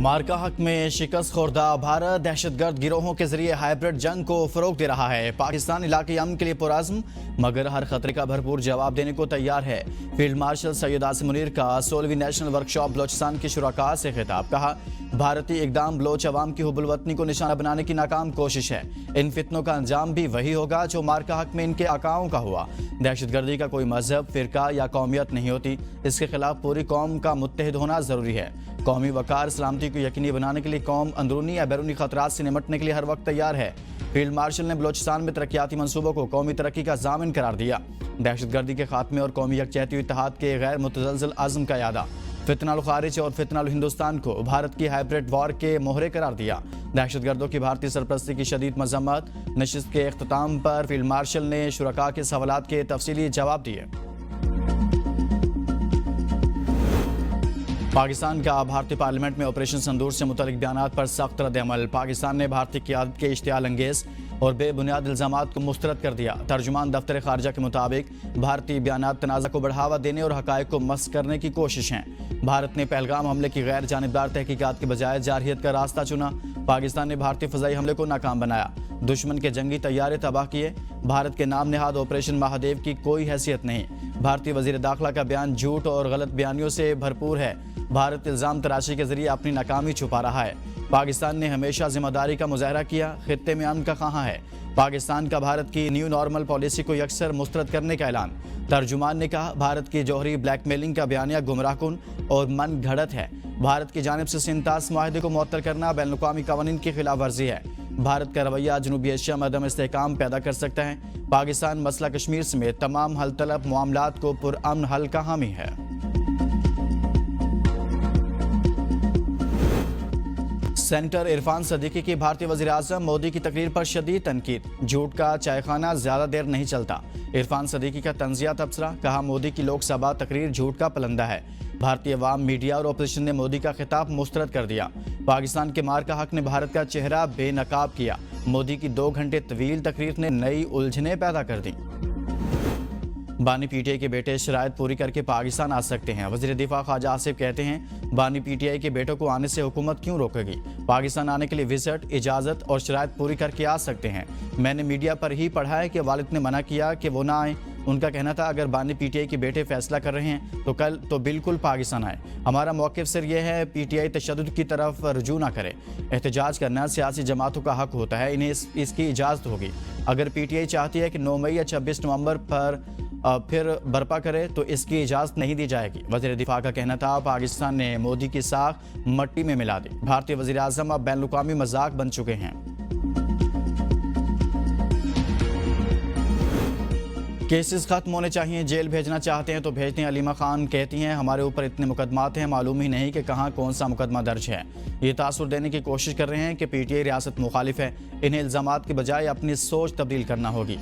मार्का हक में शिकस्त खुर्दा भारत दहशतगर्द गिरोहों के जरिए हाइब्रिड जंग को फरोग दे रहा है। पाकिस्तान इलाके अमन के लिए पुरअज़्म मगर हर खतरे का भरपूर जवाब देने को तैयार है। फील्ड मार्शल सैयद आसिम मुनीर का 16वीं नेशनल वर्कशॉप बलोचिस्तान के शुरका से खिताब। कहा, भारतीय इकदाम बलोच अवाम की हुब्बुल वतनी को निशाना बनाने की नाकाम कोशिश है। इन फितनों का अंजाम भी वही होगा जो मार्का हक में इनके आकाओं का हुआ। दहशतगर्दी का कोई मजहब, फिरका या कौमियत नहीं होती। इसके खिलाफ पूरी कौम का मुत्तहिद होना जरूरी है। कौमी वकार सलामती को यकीनी बनाने के लिए कौम अंदरूनी या बैरूनी खतरात से निमटने के लिए हर वक्त तैयार है। फील्ड मार्शल ने बलोचिस्तान में तरक्याती मंसूबों को कौमी तरक्की का जामिन करार दिया। दहशतगर्दी के खात्मे और कौमी यकजहती व इत्तेहाद के गैर मुतज़लज़ल आज़म का यादा। फितनाल खारिज और फितनाल हिंदुस्तान को भारत की हाइब्रिड वॉर के मोहरे करार दिया। दहशतगर्दों की भारतीय सरपरस्ती की शदीद मजम्मत। नशिस्त के अख्ताम पर फील्ड मार्शल ने शुरका के सवालात के तफसीली जवाब दिए। पाकिस्तान का भारतीय पार्लियामेंट में ऑपरेशन संदूर से मुतल्लिक बयानात पर सख्त रद्द-ए-अमल। पाकिस्तान ने भारतीय क़ियादत के इश्तियाल अंगेज और बेबुनियाद इल्ज़ामात को मुस्तरद कर दिया। तर्जुमान दफ्तर खारजा के मुताबिक भारतीय बयानात तनाज़ा को बढ़ावा देने और हक़ाइक़ को मस्ख़ करने की कोशिश हैं। भारत ने पहलगाम हमले की गैर जानिबदार तहकीकात के बजाय जारहियत का रास्ता चुना। पाकिस्तान ने भारतीय फ़ज़ाई हमले को नाकाम बनाया। दुश्मन के जंगी तैयारे तबाह किए। भारत के नाम नेहाद ऑपरेशन महादेव की कोई हैसियत नहीं। भारतीय वज़ीर दाखिला का बयान झूठ और गलत बयानियों से भरपूर है। भारत इल्ज़ाम तराशी के जरिए अपनी नाकामी छुपा रहा है। पाकिस्तान ने हमेशा जिम्मेदारी का मुजाहरा किया। खित्ते में अमन का कहाँ है? पाकिस्तान का भारत की न्यू नॉर्मल पॉलिसी को यकसर मुस्तरद करने का ऐलान। तर्जुमान ने कहा, भारत की जौहरी ब्लैकमेलिंग का बयानिया गुमराहकुन और मन घड़त है। भारत की जानिब से सिंतास मुआहदे को मुअत्तल करना बैनुल-अक़वामी क़वानीन की खिलाफ वर्जी है। भारत का रवैया जनूबी एशिया में अदम इस्तेहकाम पैदा कर सकता है। पाकिस्तान मसला कश्मीर समेत तमाम हल तलब मामलात को पुरअमन हल का हामी है। सेनेटर इरफान सदीकी की भारतीय वज़ीर-ए-आज़म मोदी की तकरीर पर शदीद तनकीद। झूठ का चायखाना ज्यादा देर नहीं चलता। इरफान सदीकी का तंज़िया तबसरा। कहा, मोदी की लोकसभा तकरीर झूठ का पलंदा है। भारतीय अवाम, मीडिया और अपोजिशन ने मोदी का खिताब मुस्तरद कर दिया। पाकिस्तान के मार्का हक ने भारत का चेहरा बेनकाब किया। मोदी की 2 घंटे तवील तकरीर ने नई उलझनें पैदा कर दी। बानी पीटीआई के बेटे शराइत पूरी करके पाकिस्तान आ सकते हैं। वज़ीर दिफा ख्वाजा आसिफ कहते हैं, बानी पीटीआई के बेटों को आने से हुकूमत क्यों रोकेगी? पाकिस्तान आने के लिए विजिट, इजाज़त और शराइत पूरी करके आ सकते हैं। मैंने मीडिया पर ही पढ़ा है कि वालिद ने मना किया कि वो ना आए। उनका कहना था, अगर बानी पीटीआई के बेटे फैसला कर रहे हैं तो कल तो बिल्कुल पाकिस्तान आए। हमारा मौक़िफ़ सिर्फ यह है, पीटीआई तशद्दुद की तरफ रुजू ना करे। एहतजाज करना सियासी जमातों का हक होता है, इन्हें इसकी इजाज़त होगी। अगर पीटीआई चाहती है कि 9 मई या 26 नवंबर पर फिर बर्पा करे तो इसकी इजाज़त नहीं दी जाएगी। वज़ीर दिफा का कहना था, पाकिस्तान ने मोदी की साख मट्टी में मिला दी। भारतीय वज़ीर आज़म अब बैनुल-अक़वामी मजाक बन चुके हैं। केसेस खत्म होने चाहिए, जेल भेजना चाहते हैं तो भेज दें। अलीमा खान कहती हैं, हमारे ऊपर इतने मुकदमात हैं, मालूम ही नहीं कि कहाँ कौन सा मुकदमा दर्ज है। ये तासुर देने की कोशिश कर रहे हैं कि पीटीआई रियासत मुखालिफ है। इन्हें इल्ज़ामात के बजाय अपनी सोच तब्दील करना होगी।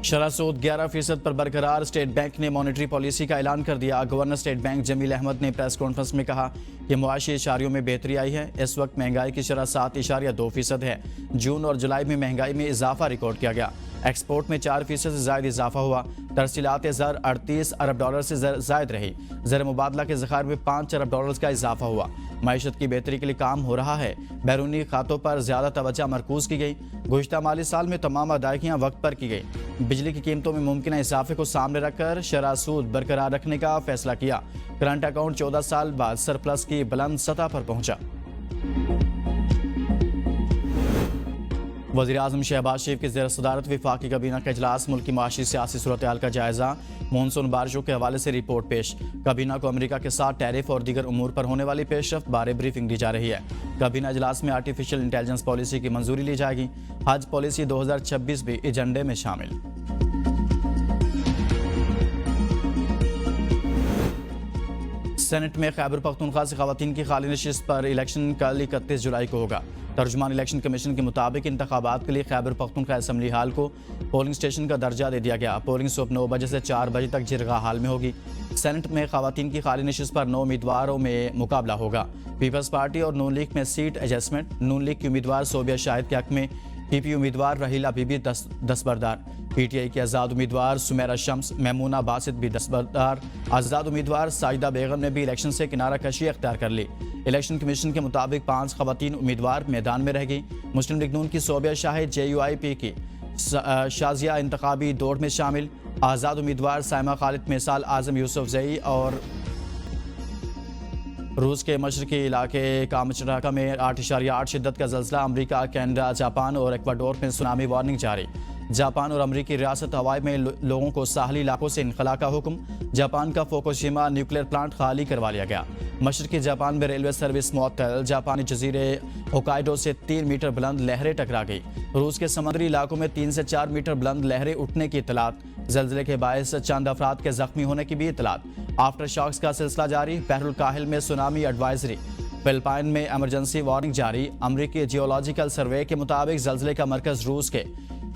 शरह सूद 11% पर बरकरार। स्टेट बैंक ने मॉनेटरी पॉलिसी का ऐलान कर दिया। Governor State Bank Jameel Ahmed ने प्रेस कॉन्फ्रेंस में कहा कि मुआशी इशारियों में बेहतरी आई है। इस वक्त महंगाई की शरह 7.2% है। जून और जुलाई में महंगाई में इजाफा रिकॉर्ड किया गया। एक्सपोर्ट में 4% से ज़ायद इजाफा हुआ। तरसीलात ज़र 38 अरब डॉलर से ज़ायद रही। ज़र मुबादला के ज़खायर में 5 अरब डॉलर का इजाफा हुआ। मईशत की बेहतरी के लिए काम हो रहा है। बैरूनी खातों पर ज़्यादा तवज्जो मरकूज़ की गई। गुज़िश्ता माली साल में तमाम अदायगियाँ वक्त पर की गई। बिजली की कीमतों में मुमकिन इजाफे को सामने रखकर शरह सूद बरकरार रखने का फैसला किया। करंट अकाउंट 14 साल बाद सरप्लस की बुलंद सतह पर पहुंचा। वज़ीर-ए-आज़म शहबाज शरीफ की ज़ेर सदारत वफाकी काबीना का इजलास। मुल्क की माशी सियासी सूरत हाल का जायजा। मानसून बारिशों के हवाले से रिपोर्ट पेश। काबीना को अमेरिका के साथ टैरिफ और दीगर उमूर पर होने वाली पेशरफ्त बारे ब्रीफिंग दी जा रही है। काबीना इजलास में आर्टिफिशियल इंटेलिजेंस पॉलिसी की मंजूरी ली जाएगी। हज पॉलिसी 2026 भी एजेंडे में शामिल। सेनेट में खैबर पख्तूनख्वा से खवातीन की खाली नशिस्त पर इलेक्शन कल 31 जुलाई को होगा। तर्जुमान इलेक्शन कमीशन के मुताबिक इंतखाबात के लिए खैबर पख्तूनख्वा असम्बली हाल को पोलिंग स्टेशन का दर्जा दे दिया गया। पोलिंग सुबह 9 बजे से 4 बजे तक जिरगा हाल में होगी। सेनेट में खवातीन की खाली नशिस्त पर 9 उम्मीदवारों में मुकाबला होगा। पीपल्स पार्टी और नून लीग में सीट एडजस्टमेंट। नून लीग की उम्मीदवार सोबिया शाहिद के हक में पीपी उम्मीदवार रहीला बीबी दस्तबरदार। पीटीआई के आज़ाद उम्मीदवार सुमेरा शम्स, मेमूना बासित भी दस्तबरदार। आज़ाद उम्मीदवार साजिदा बेगम ने भी इलेक्शन से किनारा कशी अख्तियार कर ली। इलेक्शन कमीशन के मुताबिक 5 खवातीन उम्मीदवार मैदान में रहेगी। मुस्लिम लीग नून की सोबिया शाहिद, JUIP की शाजिया इंतखाबी दौड़ में शामिल। आज़ाद उम्मीदवार साइमा खालिद, मिसाल आजम यूसुफजई और रूस के मशरकी इलाके कामचराका में 8.8 शिद्दत का ज़लज़ला। अमरीका, कनाडा, जापान और इक्वाडोर में सुनामी वार्निंग जारी। जापान और अमरीकी रियासत हवाई में लोगों को साहली इलाकों से इनखला का हुक्म। जापान का फुकुशिमा न्यूक्लियर प्लांट खाली करवा लिया गया। मशरकी जापान में रेलवे सर्विस मुअत्तल। जापानी जजीरे होकाइडो से 3 मीटर बुलंद लहरें टकरा गई। रूस के समुद्री इलाकों में 3 से 4 मीटर बुलंद लहरें उठने की इतलात। जल्जले के बायस चंद अफराद के जख्मी होने की भी इतलात। आफ्टर शॉक्स का सिलसिला जारी। बहरुल काहिल में सुनामी एडवाइजरी। फिलिपाइन में इमरजेंसी वार्निंग जारी। अमरीकी जियोलॉजिकल सर्वे के मुताबिक जल्जले का मरकज रूस के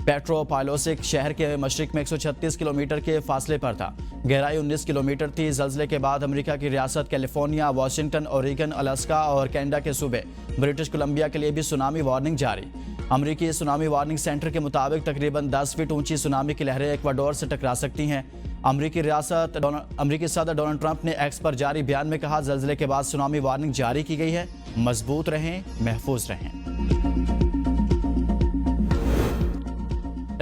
पेट्रोपाइलोसिक शहर के मशरिक में 136 किलोमीटर के फासले पर था। गहराई 19 किलोमीटर थी। जल्जले के बाद अमेरिका की रियासत कैलिफोर्निया, वाशिंगटन, ओरेगन, अलास्का और कनाडा के सूबे ब्रिटिश कोलंबिया के लिए भी सुनामी वार्निंग जारी। अमरीकी सुनामी वार्निंग सेंटर के मुताबिक तकरीबन 10 फीट ऊंची सुनामी की लहरें इक्वाडोर से टकरा सकती हैं। अमरीकी सदर डोनाल्ड ट्रंप ने एक्स पर जारी बयान में कहा, जल्जले के बाद सुनामी वार्निंग जारी की गई है, मजबूत रहें, महफूज रहें।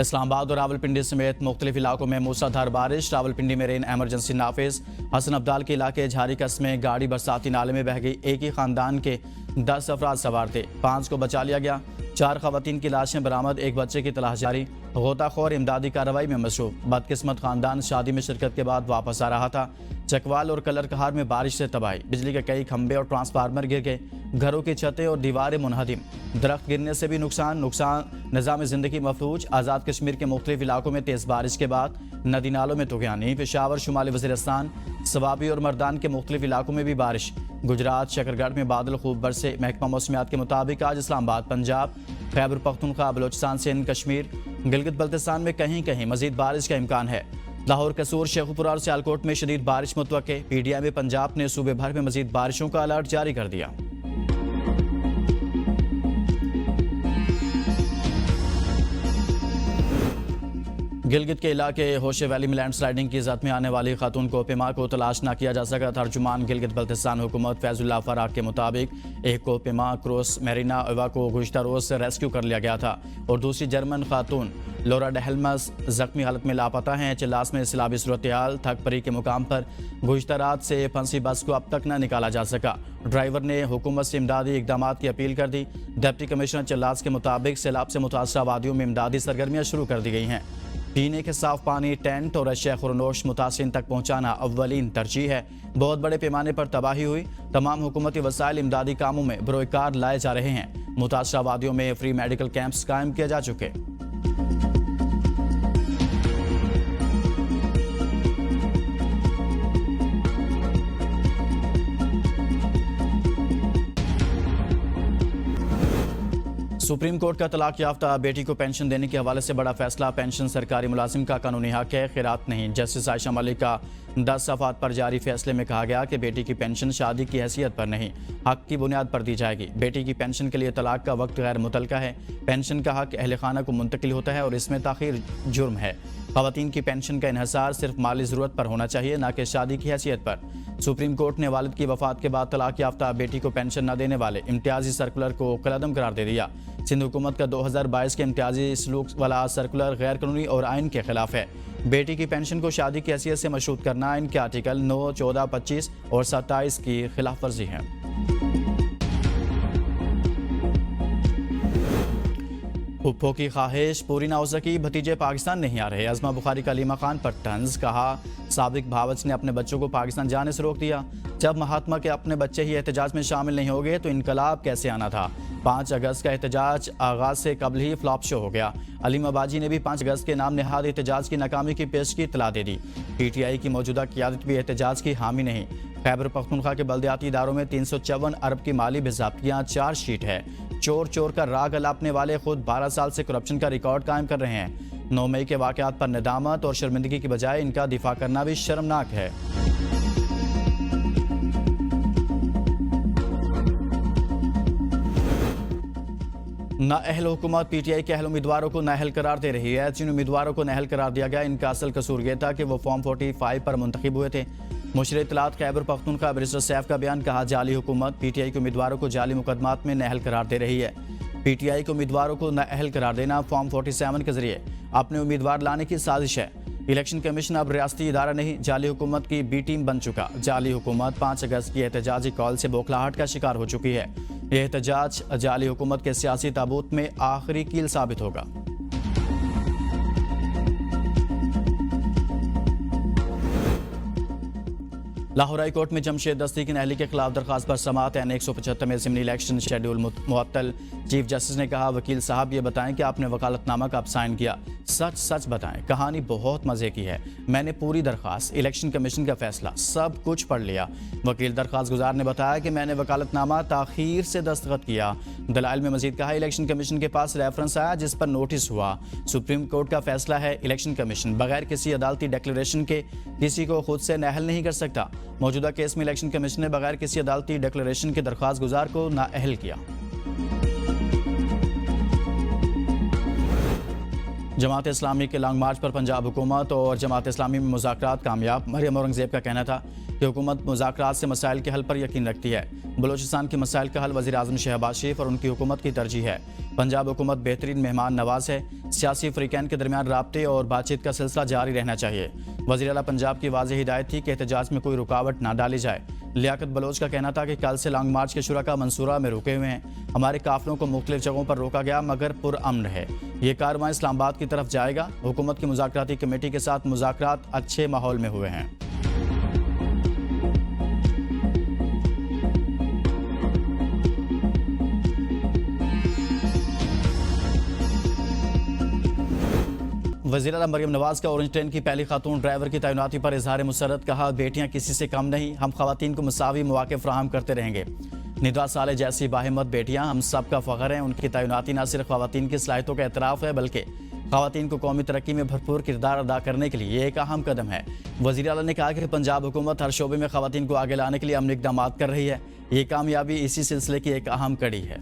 इस्लामाबाद और रावलपिंडी समेत मुख्तलिफ इलाकों में मूसलाधार बारिश। रावलपिंडी में रेन एमरजेंसी नाफिज। हसन अब्दाल के इलाके झारी कस्बे में गाड़ी बरसाती नाले में बह गई। एक ही खानदान के 10 अफराद सवार थे, 5 को बचा लिया गया। 4 खवातीन की लाशें बरामद, एक बच्चे की तलाश जारी। गोताखोर इमदादी कार्रवाई में मसरूफ। बदकिस्मत खानदान शादी में शिरकत के बाद वापस आ रहा था। चकवाल और कलर कहार में बारिश से तबाही। बिजली के कई खंभे और ट्रांसफार्मर गिर गए। घरों की छतें और दीवारें मुनहदिम। दरख्त गिरने से भी नुकसान। निज़ाम ज़िंदगी मफलूज। आज़ाद कश्मीर के मुख्तलिफ इलाकों में तेज़ बारिश के बाद नदी नालों में तुग़यानी। पेशावर, शुमाली वज़ीरिस्तान, सवाबी और मर्दान के मुख्तलिफ इलाकों में भी बारिश। गुजरात, शकरगढ़ में बादल खूब बरसे। महकमा मौसमियात के मुताबिक आज इस्लामाबाद, पंजाब, खैबर पख्तूनख्वा, बलोचिस्तान, सिंध, कश्मीर, गिलगित बल्तिस्तान में कहीं कहीं मजीद बारिश का इम्कान है। लाहौर, कसूर, शेखुपुरा और सियालकोट में शदीद बारिश मुतवक्के। PTI में पंजाब ने सूबे भर में मजीद बारिशों का अलर्ट जारी कर दिया। गिलगित के इलाके होशे वैली में लैंडस्लाइडिंग की जद में आने वाली खातून कोपेमा को तलाश न किया जा सका। तर्जुमान गिलगित बल्तिस्तान हुकूमत फैजुल्लाह फराक के मुताबिक एक कोपेमा क्रोस मेरिना एवा को गुज़िश्ता रोज से रेस्क्यू कर लिया गया था और दूसरी जर्मन खातून लोरा डेहलमस जख्मी हालत में लापता हैं। चिल्लास में सिलाबी सूरत हाल। थकपरी के मुकाम पर गुज़िश्ता रात से फंसी बस को अब तक न निकाला जा सका। ड्राइवर ने हुकूमत से इमदादी इकदाम की अपील कर दी। डिप्टी कमिश्नर चिल्लास के मुताबिक सैलाब से मुतासरा वादियों में इमदादी सरगर्मियाँ शुरू कर दी गई हैं। पीने के साफ पानी, टेंट और अशिया खुरनोश मुतासिरीन तक पहुँचाना अव्वलीन तरजीह है। बहुत बड़े पैमाने पर तबाही हुई। तमाम हुकूमती वसाइल इमदादी कामों में बरोकार लाए जा रहे हैं। मुतासरा वादियों में फ्री मेडिकल कैंप्स कायम किए जा चुके। सुप्रीम कोर्ट का तलाक याफ्ता बेटी को पेंशन देने के हवाले से बड़ा फैसला। पेंशन सरकारी मुलाजिम का कानूनी हक है, खैरात नहीं। जस्टिस आयशा मलिक का 10 सफ़ात पर जारी फैसले में कहा गया कि बेटी की पेंशन शादी की हैसियत पर नहीं, हक की बुनियाद पर दी जाएगी। बेटी की पेंशन के लिए तलाक का वक्त गैर मुतलका है। पेंशन का हक अहल खाना को मुंतकिल होता है और इसमें ताख़ीर जुर्म है। ख़वातीन की पेंशन का इन्हसार सिर्फ माली ज़रूरत पर होना चाहिए, न कि शादी की हैसियत पर। सुप्रीम कोर्ट ने वालिद की वफ़ात के बाद तलाक याफ्ता बेटी को पेंशन न देने वाले इम्तियाजी सर्कुलर को कलअदम करार दे दिया। सिंध हुकूमत का 2022 के इम्तियाजी सलूक वाला सर्कुलर गैर कानूनी और आइन के खिलाफ है। बेटी की पेंशन को शादी की हैसियत से मशरूत करना आइन के आर्टिकल 9, 14, 25 और 27 की खिलाफ वर्जी है। फुप्पो की ख्वाहिश पूरी ना हो सकी, भतीजे पाकिस्तान नहीं आ रहे। अज़मा बुखारी का अलीमा खान पर तंज। कहा, साबिक भावच ने अपने बच्चों को पाकिस्तान जाने से रोक दिया। जब महात्मा के अपने बच्चे ही एहतजाज में शामिल नहीं हो गए तो इनकलाब कैसे आना था। 5 अगस्त का एहतजाज आगाज से कबल ही फ्लॉप शो हो गया। अलीम अबाजी ने भी 5 अगस्त के नाम नेहाद एहतजाज की नाकामी की पेश की इतला दे दी। PTI की मौजूदा क़यादत भी एहतजाज की हामी नहीं। खैबर पख्तूनख्वा के बल्दियाती इदारों में 354 अरब की माली बेज़ाब्तियाँ चार्जशीट है। चोर चोर का राग अलापने वाले खुद 12 साल से करप्शन का रिकॉर्ड कायम कर रहे हैं। 9 मई के वाक़यात पर निदामत और शर्मिंदगी की बजाय इनका दिफा करना भी शर्मनाक है। नाअहल हुकूमत PTI के अहल उम्मीदवारों को नाअहल करार दे रही है। जिन उम्मीदवारों को नाअहल करार दिया गया, इनका असल कसूर यह था कि वो फॉर्म 45 पर मुंतखब हुए थे। मुशर इत्तलात खैबर पख्तूनख्वा बैरिस्टर सैफ का बयान, कहा जाली हुकूमत PTI के उम्मीदवारों को जाली मुकदमात में नाअहल करार दे रही है। PTI के उम्मीदवारों को नाअहल करार देना फॉर्म 47 के जरिए अपने उम्मीदवार लाने की साजिश है। इलेक्शन कमीशन अब रियासती इदारा नहीं, जाली हुकूमत की B टीम बन चुका। जाली हुकूमत 5 अगस्त की एहतजाजी कॉल से बौखलाहट का शिकार हो चुकी है। यह एहतजाज जाली हुकूमत के सियासी ताबूत में आखिरी कील साबित होगा। लाहौर हाई कोर्ट में जमशेद दस्ती की नहली के खिलाफ दरखास्त पर समाअत है। 175 में ज़िमनी इलेक्शन शेड्यूल मुअत्तल। चीफ जस्टिस ने कहा, वकील साहब ये बताएं कि आपने वकालतनामा कब साइन किया। सच सच बताएं। कहानी बहुत मजे की है। मैंने पूरी दरखास्त, इलेक्शन कमीशन का फैसला, सब कुछ पढ़ लिया। वकील दरखास्त गुजार ने बताया कि मैंने वकालतनामा ताखीर से दस्तखत किया। दलाइल में मजीद कहा, इलेक्शन कमीशन के पास रेफरेंस आया जिस पर नोटिस हुआ। सुप्रीम कोर्ट का फैसला है। इलेक्शन कमीशन बगैर किसी अदालती डिक्लेरेशन के किसी को खुद से नाअहल नहीं कर सकता। मौजूदा केस में इलेक्शन कमीशन ने बगैर किसी अदालती डिक्लेरेशन के दरखास्त गुजार को नाअहल किया। जमात इस्लामी के लॉन्ग मार्च पर पंजाब हुकूमत और जमात इस्लामी में मुज़ाकरात कामयाब। मरियम औरंगज़ेब का कहना था कि हुकूमत मुज़ाकरात से मसाइल के हल पर यकीन रखती है। बलोचिस्तान के मसाइल का हल वज़ीर आज़म शहबाज शरीफ और उनकी हुकूमत की तरजीह है। पंजाब हुकूमत बेहतरीन मेहमान नवाज है। सियासी फ़रीक़ैन के दरमियान राब्ते और बातचीत का सिलसिला जारी रहना चाहिए। वज़ीर आला पंजाब की वाज़ेह हिदायत थी कि एहतजाज में कोई रुकावट ना डाली जाए। लियाकत बलोच का कहना था कि कल से लॉन्ग मार्च के शुरा मंसूरा में रुके हुए हैं। हमारे काफिलों को मुख्तलिफ जगहों पर रोका गया मगर पुरअमन है। ये कारवां इस्लामाबाद की तरफ जाएगा। हुकूमत की मुज़ाकराती कमेटी के साथ मुज़ाकरात अच्छे माहौल में हुए हैं। वज़ीर आला मरियम नवाज का ऑरेंज ट्रेन की पहली खातून ड्राइवर की तैनाती पर इजहार मुसरत। कहा, बेटियां किसी से कम नहीं, हम खवातीन को मुसावी मौके फराहम करते रहेंगे। निदा साले जैसी बाहिम्मत बेटियां हम सब का फ़ख्र हैं। उनकी तैनाती न सिर्फ खवातीन की सलाहियतों का एतराफ़ है बल्कि खवातीन को कौमी तरक्की में भरपूर किरदार अदा करने के लिए एक अहम कदम है। वज़ीर आला ने कहा कि पंजाब हुकूमत हर शोबे में खवातीन को आगे लाने के लिए अमली इक़दामात कर रही है। ये कामयाबी इसी सिलसिले की एक अहम कड़ी है।